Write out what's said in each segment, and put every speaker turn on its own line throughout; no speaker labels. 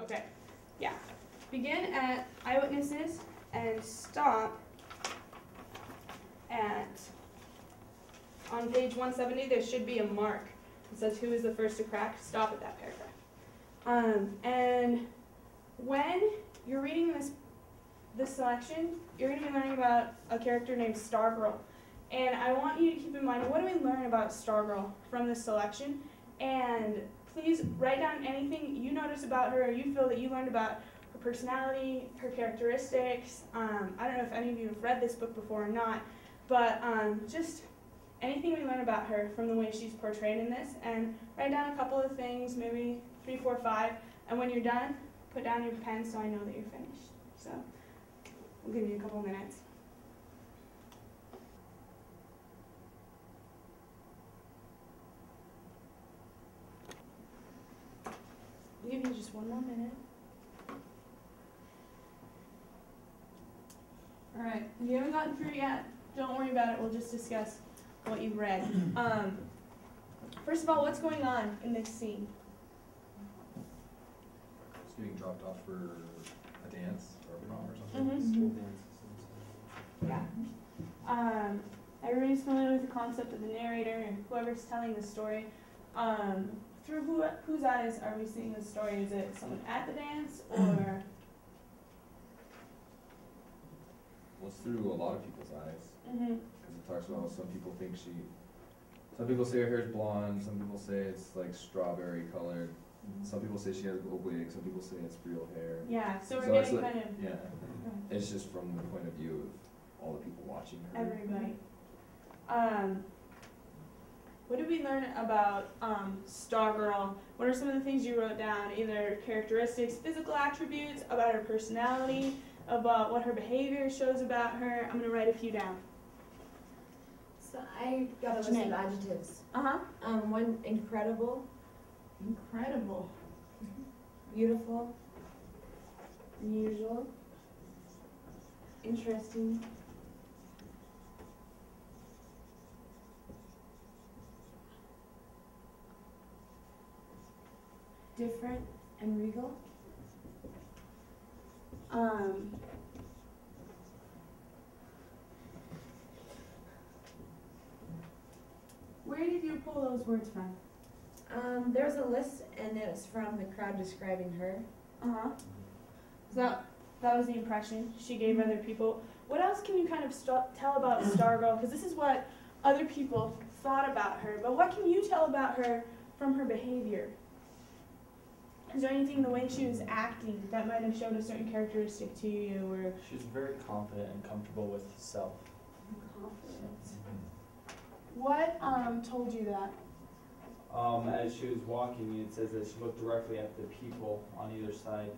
Okay, yeah. Begin at eyewitnesses and stop at, on page 170, there should be a mark that says who is the first to crack. Stop at that paragraph. And when you're reading this selection, you're going to be learning about a character named Stargirl. And I want you to keep in mind, what do we learn about Stargirl from this selection? And please write down anything you notice about her or you feel that you learned about her personality, her characteristics. I don't know if any of you have read this book before or not, but just anything we learn about her from the way she's portrayed in this. And write down a couple of things, maybe 3, 4, 5. And when you're done, put down your pen so I know that you're finished. So we'll give you a couple minutes. We'll give you just one more minute. All right, if you haven't gotten through yet, don't worry about it. We'll just discuss what you've read. First of all, what's going on in this scene?
It's getting dropped off for a dance or a prom or something.
School dance. Yeah. Everybody's familiar with the concept of the narrator and whoever's telling the story. Through whose eyes are we seeing the story? Is it someone at the dance or?
Well, it's through a lot of people's eyes.
Mm-hmm.
Because it talks about how some people think some people say her hair is blonde, some people say it's like strawberry colored, some people say she has a gold wig, some people say it's real hair.
Yeah, so we're
So it's
getting
like,
kind of.
yeah, it's just from the point of view of all the people watching her.
Everybody. What did we learn about Stargirl? What are some of the things you wrote down? Either characteristics, physical attributes, about her personality, about what her behavior shows about her. I'm going to write a few down.
So I got a list of adjectives. One, incredible.
Incredible.
Beautiful.
Unusual.
Interesting. Different and regal.
Where did you pull those words from?
There's a list, and it was from the crowd describing her.
So that was the impression she gave other people. What else can you kind of tell about Stargirl? Because this is what other people thought about her. But what can you tell about her from her behavior? Is there anything in the way she was acting that might have showed a certain characteristic to you? Or
she's very confident and comfortable with herself.
Confident. What told you that?
As she was walking, it says that she looked directly at the people on either side,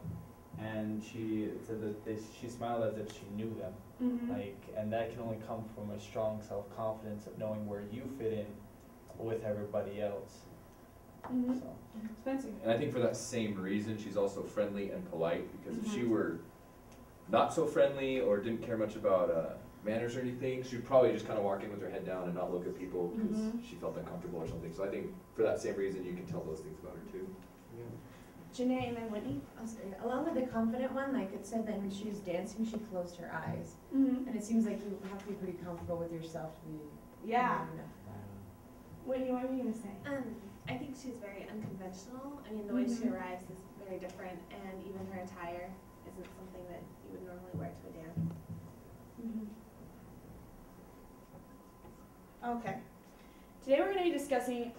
and she said that she smiled as if she knew them. And that can only come from a strong self-confidence of knowing where you fit in with everybody else. So.
Spencer.
And I think for that same reason, she's also friendly and polite, because if she were not so friendly or didn't care much about manners or anything, she'd probably just kind of walk in with her head down and not look at people because she felt uncomfortable or something. So I think for that same reason, you can tell those things about her too.
Janae and then Whitney.
I'll say, along with the confident one, like it said that when she was dancing, she closed her eyes.
Mm-hmm.
And it seems like you have to be pretty comfortable with yourself to be.
Yeah. Whitney, what were you going to say?
I think she's very unconventional. I mean, the way she arrives is very different, and even her attire isn't something that you would normally wear to a dance.
Okay. Today we're going to be discussing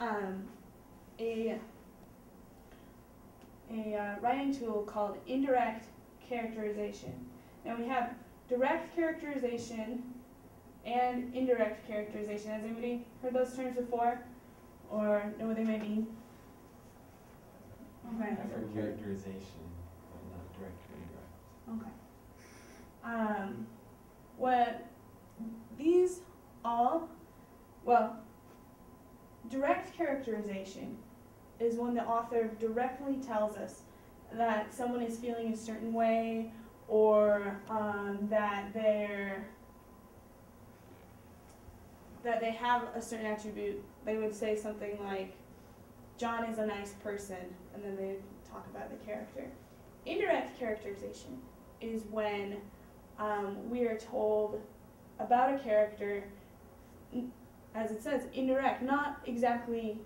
a writing tool called indirect characterization. Now we have direct characterization and indirect characterization. Has anybody heard those terms before? Or know what they may mean? Okay.
I've heard characterization, but not direct or indirect.
Okay. What these all, well, direct characterization is when the author directly tells us that someone is feeling a certain way, or that they have a certain attribute. They would say something like, John is a nice person, and then they talk about the character. Indirect characterization is when we are told about a character, as it says, indirect, not exactly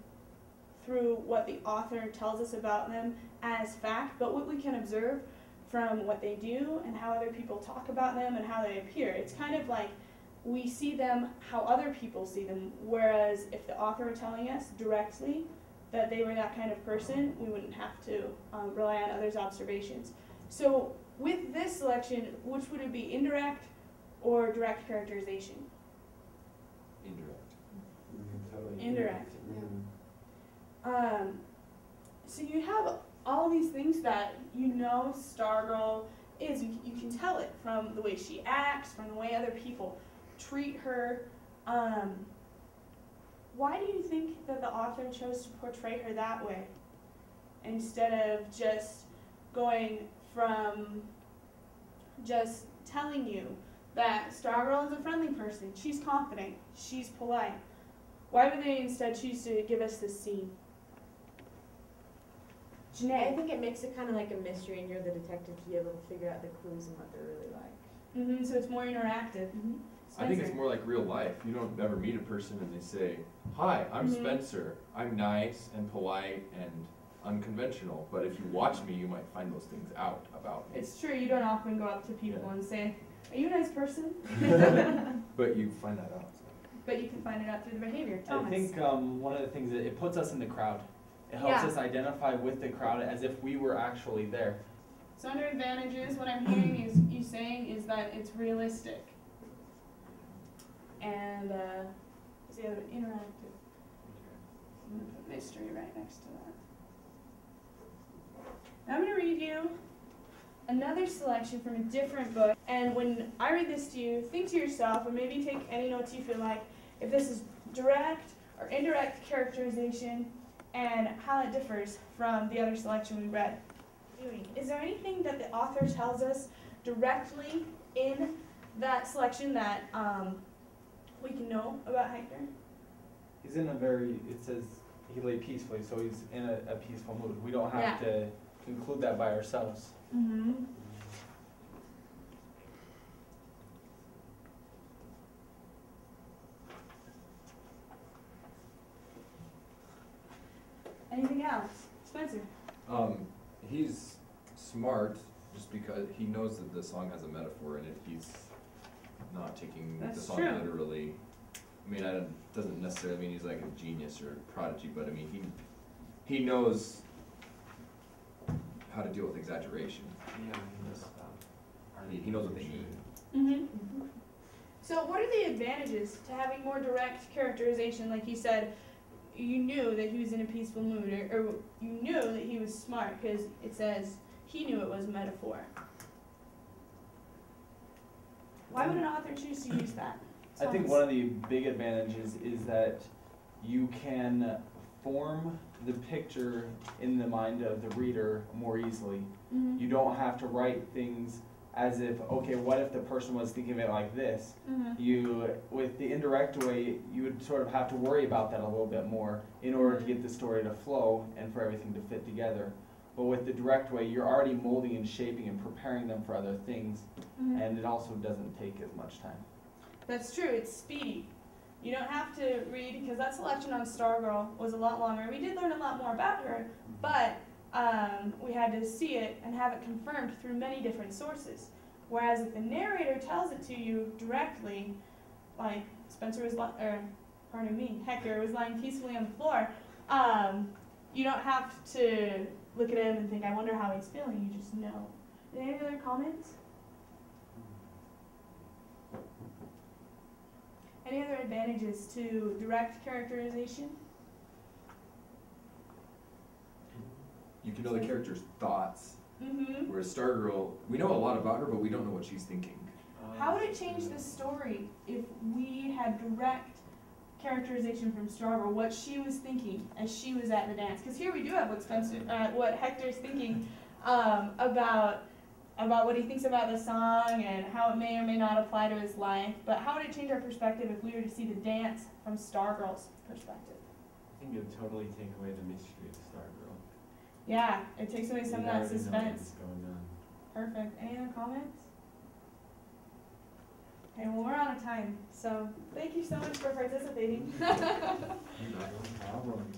through what the author tells us about them as fact, but what we can observe from what they do and how other people talk about them and how they appear. It's kind of like we see them how other people see them, whereas if the author were telling us directly that they were that kind of person, we wouldn't have to rely on others' observations. So with this selection, which would it be, indirect or direct characterization?
Indirect.
Totally.
Indirect.
Yeah.
So you have all these things that you know Stargirl is. You can tell it from the way she acts, from the way other people treat her. Why do you think that the author chose to portray her that way instead of just going from just telling you that Stargirl is a friendly person, she's confident, she's polite? Why would they instead choose to give us this scene?
I
Janae?
think it makes it kind of like a mystery, and you're the detective to be able to figure out the clues and what they're really like.
So it's more interactive.
I think it's
Spencer?
more like real life. You don't ever meet a person and they say, "Hi, I'm Spencer. I'm nice and polite and unconventional." But if you watch me, you might find those things out about me.
It's true, you don't often go up to people and say, "Are you a nice person?"
But you find that out.
But you can find it out through the behavior.
I
Thomas?
think one of the things that it puts us in the crowd. It helps
Yeah.
us identify with the crowd as if we were actually there.
So under advantages, what I'm hearing is you saying is that it's realistic. And is the other one interactive? I'm gonna put mystery right next to that. Now I'm gonna read you another selection from a different book. And when I read this to you, think to yourself, or maybe take any notes you feel like, if this is direct or indirect characterization and how it differs from the other selection we read. Is there anything that the author tells us directly in that selection that we can know about Hector?
He's in a very, it says he lay peacefully, so he's in a peaceful mood. We don't have
Yeah.
to include that by ourselves.
Mm-hmm. Anything else? Spencer?
He's smart just because he knows that the song has a metaphor in it. He's not taking the
That's
song
true.
literally. I mean, doesn't necessarily mean he's like a genius or a prodigy, but I mean, he knows how to deal with exaggeration.
Yeah, he knows
He knows what they need.
Mm-hmm. So what are the advantages to having more direct characterization? Like you said, you knew that he was in a peaceful mood, or you knew that he was smart because it says he knew it was a metaphor. Why would an author choose to use that?
I think one of the big advantages is that you can form the picture in the mind of the reader more easily.
Mm-hmm.
You don't have to write things as if, okay, what if the person was thinking of it like this?
Mm-hmm.
With the indirect way, you would sort of have to worry about that a little bit more in order to get the story to flow and for everything to fit together. But with the direct way, you're already molding and shaping and preparing them for other things,
Mm-hmm.
and it also doesn't take as much time.
That's true, it's speedy. You don't have to read, because that selection on Stargirl was a lot longer. We did learn a lot more about her, but we had to see it and have it confirmed through many different sources. Whereas if the narrator tells it to you directly, like Hector was lying peacefully on the floor, you don't have to look at him and think, I wonder how he's feeling, you just know. Any other comments? Any other advantages to direct characterization?
You can know the character's thoughts.
Mm-hmm.
Whereas Stargirl, we know a lot about her, but we don't know what she's thinking.
How would it change the story if we had direct characterization from Stargirl, what she was thinking as she was at the dance? Because here we do have what Hector's thinking about what he thinks about the song and how it may or may not apply to his life. But how would it change our perspective if we were to see the dance from Stargirl's perspective?
I think it would totally take away the mystery of Stargirl.
Yeah, it takes away some of that
You'd already know
suspense.
what's going on.
Perfect. Any other comments? Okay, well, we're out of time, so thank you so much for participating.
No problem.